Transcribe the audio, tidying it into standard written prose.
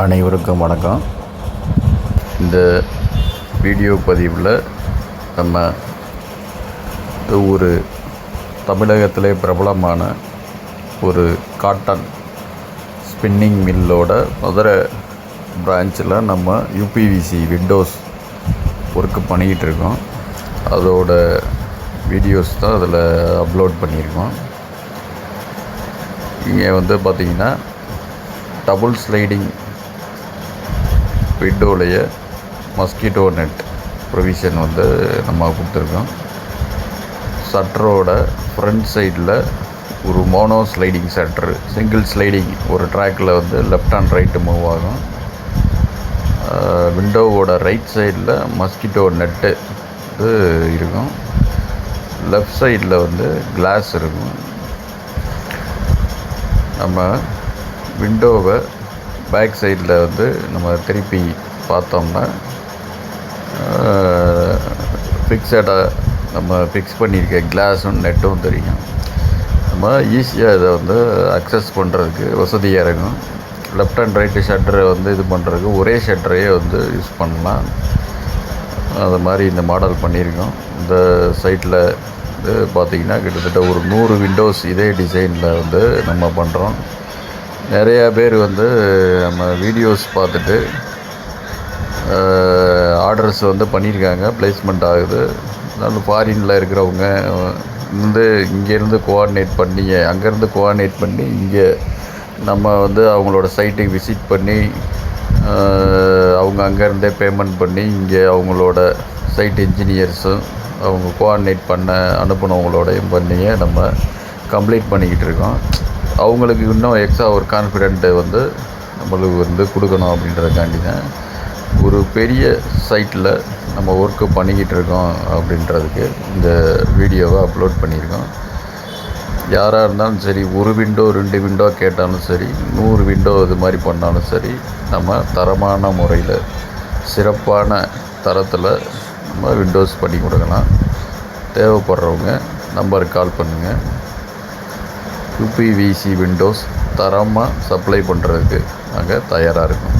அனைவருக்கும் வணக்கம். இந்த வீடியோ பதிவில் நம்ம ஒரு தமிழகத்திலே பிரபலமான ஒரு காட்டன் ஸ்பின்னிங் மில்லோட மதுரை பிரான்ச்சில் நம்ம யூபிவிசி விண்டோஸ் ஒர்க்கு பண்ணிக்கிட்டு இருக்கோம். அதோட வீடியோஸ் தான் அதில் அப்லோட் பண்ணியிருக்கோம். இங்கே பார்த்திங்கன்னா டபுள் ஸ்லைடிங் விண்டோலைய மஸ்கிட்டோ நெட் ப்ரொவிஷன் நம்ம கொடுத்துருக்கோம். ஷட்டரோட ஃப்ரண்ட் சைடில் ஒரு mono sliding shutter, single sliding ஒரு ட்ராக்கில் லெஃப்ட் அண்ட் ரைட்டு மூவ் ஆகும். விண்டோவோட ரைட் சைடில் மஸ்கிட்டோ நெட்டு இருக்கும். லெஃப்ட் சைடில் கிளாஸ் இருக்கும். நம்ம விண்டோவை பேக் சைடில் நம்ம திருப்பி பார்த்தோம்னா ஃபிக்ஸடாக நம்ம ஃபிக்ஸ் பண்ணியிருக்க கிளாஸும் நெட்டும் தெரியும். நம்ம ஈஸியாக இதை அக்சஸ் பண்ணுறதுக்கு வசதியாக இருக்கும். லெஃப்ட் அண்ட் ரைட்டு ஷட்டரை இது பண்ணுறதுக்கு ஒரே ஷட்டரையே யூஸ் பண்ணலாம். அது மாதிரி இந்த மாடல் பண்ணியிருக்கோம். இந்த சைட்டில் பார்த்திங்கன்னா கிட்டத்தட்ட ஒரு 100 விண்டோஸ் இதே டிசைனில் நம்ம பண்ணுறோம். நிறையா பேர் நம்ம வீடியோஸ் பார்த்துட்டு ஆர்டர்ஸ் பண்ணியிருக்காங்க, ப்ளேஸ்மெண்ட் ஆகுது. அதனால் ஃபாரினில் இருக்கிறவங்க இங்கேருந்து கோஆர்டினேட் பண்ணி அங்கேருந்து கோஆர்டினேட் பண்ணி இங்கே நம்ம அவங்களோட சைட்டுக்கு விசிட் பண்ணி அவங்க அங்கேருந்தே பேமெண்ட் பண்ணி இங்கே அவங்களோட சைட் இன்ஜினியர்ஸும் அவங்க கோஆர்டினேட் பண்ண அனுப்புனவங்களோடையும் பண்ணியே நம்ம கம்ப்ளீட் பண்ணிக்கிட்டு இருக்கோம். அவங்களுக்கு இன்னும் எக்ஸ்ட்ரா ஒரு கான்ஃபிடென்ட்டு நம்மளுக்கு கொடுக்கணும் அப்படின்றதுக்காண்டி தான் ஒரு பெரிய சைட்டில் நம்ம ஒர்க்கு பண்ணிக்கிட்டு இருக்கோம் அப்படின்றதுக்கு இந்த வீடியோவை அப்லோட் பண்ணியிருக்கோம். யாராக இருந்தாலும் சரி, ஒரு விண்டோ 2 விண்டோ கேட்டாலும் சரி, 100 விண்டோ இது மாதிரி பண்ணாலும் சரி, நம்ம தரமான முறையில் சிறப்பான தரத்தில் நம்ம விண்டோஸ் பண்ணி கொடுக்கலாம். தேவைப்படுறவங்க நம்பருக்கு கால் பண்ணுங்கள். யூபிவிசி விண்டோஸ் தரமாக சப்ளை பண்ணுறதுக்கு நாங்கள் தயாராக இருக்கோம்.